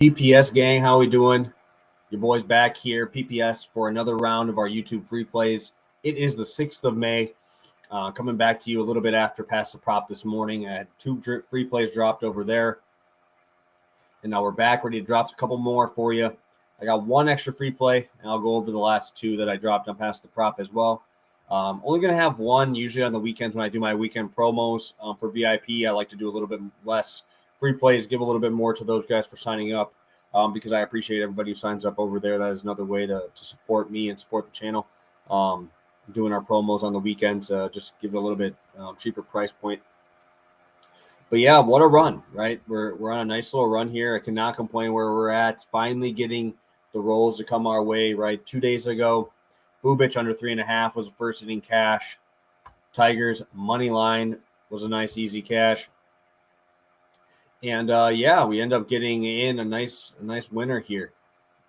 PPS gang, how we doing? Your boys back here, PPS, for another round of our YouTube free plays. It is the 6th of May. Coming back to you a little bit after Pass the Prop this morning. I had 2 free plays dropped over there. And now we're back, ready to drop a couple more for you. I got 1 extra free play, and I'll go over the last 2 that I dropped on Pass the Prop as well. Only going to have 1 usually on the weekends when I do my weekend promos. For VIP, I like to do a little bit less free plays, give a little bit more to those guys for signing up, because I appreciate everybody who signs up over there. That is another way to support me and support the channel. Doing our promos on the weekends, just give it a little bit cheaper price point. But yeah, what a run, right? We're on a nice little run here. I cannot complain where we're at. Finally getting the rolls to come our way, right? 2 days ago, Bubich under 3.5 was a first inning cash. Tigers money line was a nice easy cash. And yeah, we end up getting in a nice winner here.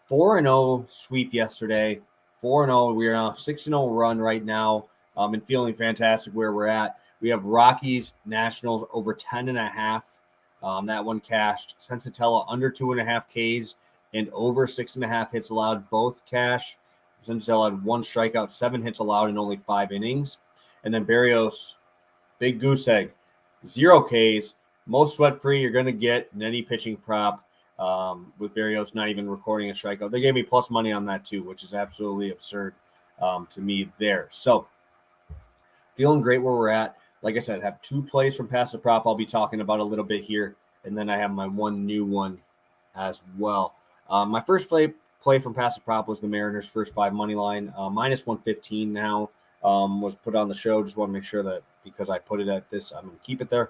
4-0 sweep yesterday. 4-0. We are on a 6-0 run right now. And feeling fantastic where we're at. We have Rockies Nationals over 10.5. That one cashed. Sensatella under 2.5 Ks and over 6.5 hits allowed, both cash. Sensatella had 1 strikeout, 7 hits allowed in only 5 innings. And then Berrios, big goose egg, 0 Ks. Most sweat-free you're going to get in any pitching prop, with Berrios not even recording a strikeout. They gave me plus money on that too, which is absolutely absurd to me there. So feeling great where we're at. Like I said, I have 2 plays from Pass the Prop I'll be talking about a little bit here, and then I have my 1 new one as well. My first play from Pass the Prop was the Mariners' first 5 money line, minus 115 now. Was put on the show. Just want to make sure that because I put it at this, I'm going to keep it there.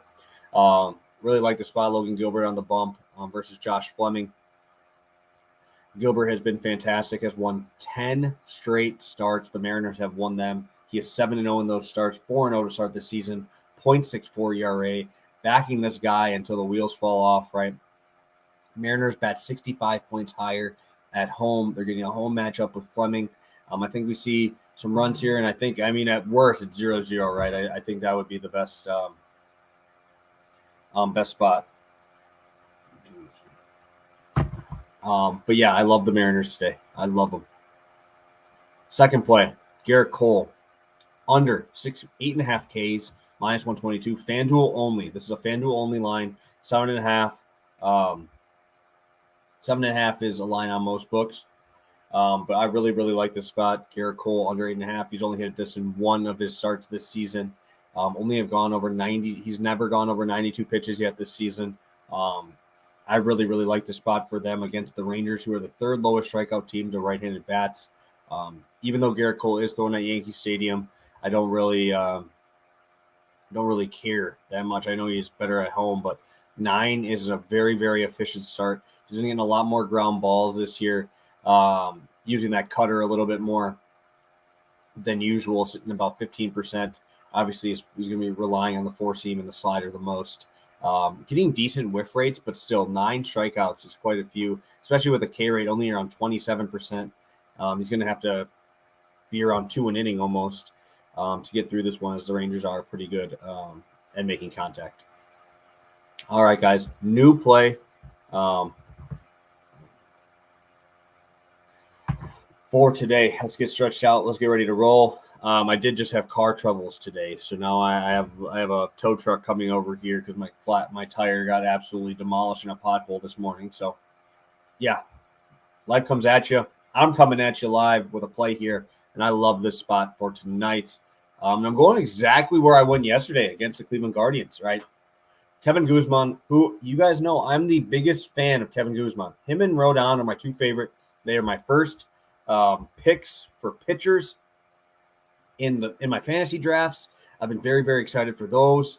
Really like the spot. Logan Gilbert on the bump versus Josh Fleming. Gilbert has been fantastic, has won 10 straight starts. The Mariners have won them. He is 7-0 in those starts, 4-0 to start the season, 0.64 ERA. Backing this guy until the wheels fall off, right? Mariners bat 65 points higher at home. They're getting a home matchup with Fleming. I think we see some runs here, and I think, at worst, it's 0-0, right? I think that would be the best best spot. But yeah, I love the Mariners today. I love them. Second play, Gerritt Cole, under 8.5 Ks, minus 122. FanDuel only. This is a FanDuel only line. 7.5. 7.5 is a line on most books. But I really like this spot. Gerritt Cole under 8.5. He's only hit this in 1 of his starts this season. Only have gone over 90. He's never gone over 92 pitches yet this season. I really like the spot for them against the Rangers, who are the 3rd lowest strikeout team to right-handed bats. Even though Gerritt Cole is throwing at Yankee Stadium, I don't really care that much. I know he's better at home, but 9 is a very efficient start. He's getting a lot more ground balls this year, using that cutter a little bit more than usual, sitting about 15%. Obviously, he's going to be relying on the 4-seam and the slider the most. Getting decent whiff rates, but still 9 strikeouts is quite a few, especially with a K rate only around 27%. He's going to have to be around 2 an inning almost to get through this one, as the Rangers are pretty good at making contact. All right, guys, new play. For today, let's get stretched out. Let's get ready to roll. I did just have car troubles today, so now I have a tow truck coming over here because my tire got absolutely demolished in a pothole this morning. So, yeah, life comes at you. I'm coming at you live with a play here, and I love this spot for tonight. I'm going exactly where I went yesterday against the Cleveland Guardians, right? Kevin Guzman, who you guys know, I'm the biggest fan of Kevin Guzman. Him and Rodon are my 2 favorite. They are my first picks for pitchers in my fantasy drafts. I've been very excited for those.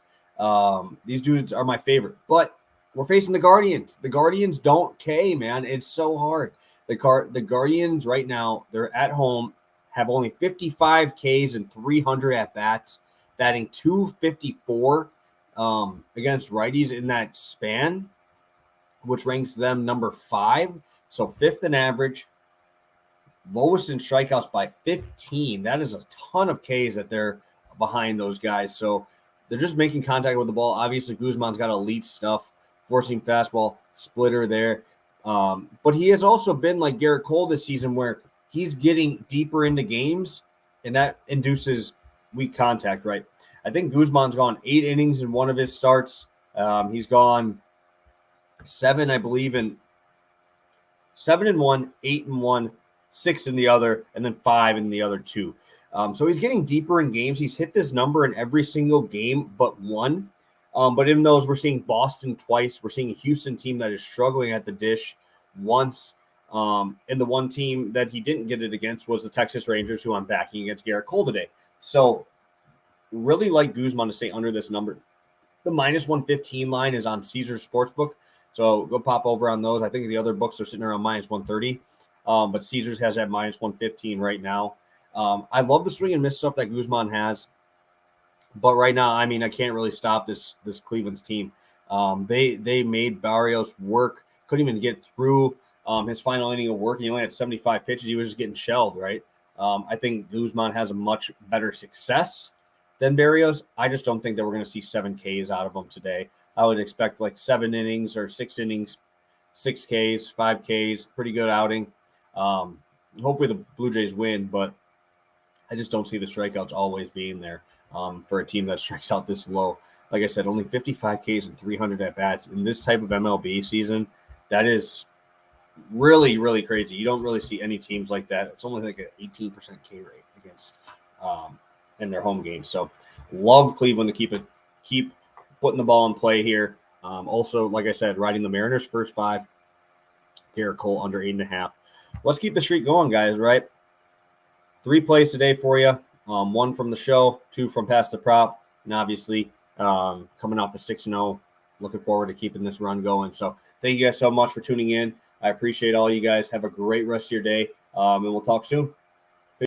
These dudes are my favorite, but we're facing the Guardians. The Guardians don't K, man. It's so hard. The Guardians right now, they're at home, have only 55 Ks and 300 at bats, batting .254 against righties in that span, which ranks them number 5. So 5th in average, lowest in strikeouts by 15. That is a ton of Ks that they're behind those guys. So they're just making contact with the ball. Obviously, Guzman's got elite stuff, forcing fastball, splitter there. But he has also been like Gerritt Cole this season where he's getting deeper into games, and that induces weak contact, right? I think Guzman's gone 8 innings in one of his starts. He's gone 7, I believe, in 7 in one, 8 in one, 6 in the other, and then 5 in the other 2. So he's getting deeper in games. He's hit this number in every single game but one. But in those, we're seeing Boston twice. We're seeing a Houston team that is struggling at the dish once. And the one team that he didn't get it against was the Texas Rangers, who I'm backing against Gerritt Cole today. So really like Guzman to stay under this number. The minus 115 line is on Caesars Sportsbook. So go pop over on those. I think the other books are sitting around minus 130. But Caesars has that minus 115 right now. I love the swing and miss stuff that Guzman has. But right now, I mean, I can't really stop this Cleveland's team. They made Barrios work. Couldn't even get through his final inning of work. He only had 75 pitches. He was just getting shelled, right? I think Guzman has a much better success than Barrios. I just don't think that we're going to see 7 Ks out of him today. I would expect like 7 innings or 6 innings, 6 Ks, 5 Ks, pretty good outing. Hopefully the Blue Jays win, but I just don't see the strikeouts always being there for a team that strikes out this low. Like I said, only 55 Ks and 300 at-bats in this type of MLB season. That is really, really crazy. You don't really see any teams like that. It's only like an 18% K rate against in their home games. So love Cleveland to keep putting the ball in play here. Also, like I said, riding the Mariners first 5. Gerritt Cole under 8.5. Let's keep the streak going, guys, right? 3 plays today for you. 1 from the show, 2 from Past the Prop, and obviously coming off a 6-0. Looking forward to keeping this run going. So thank you guys so much for tuning in. I appreciate all you guys. Have a great rest of your day, and we'll talk soon.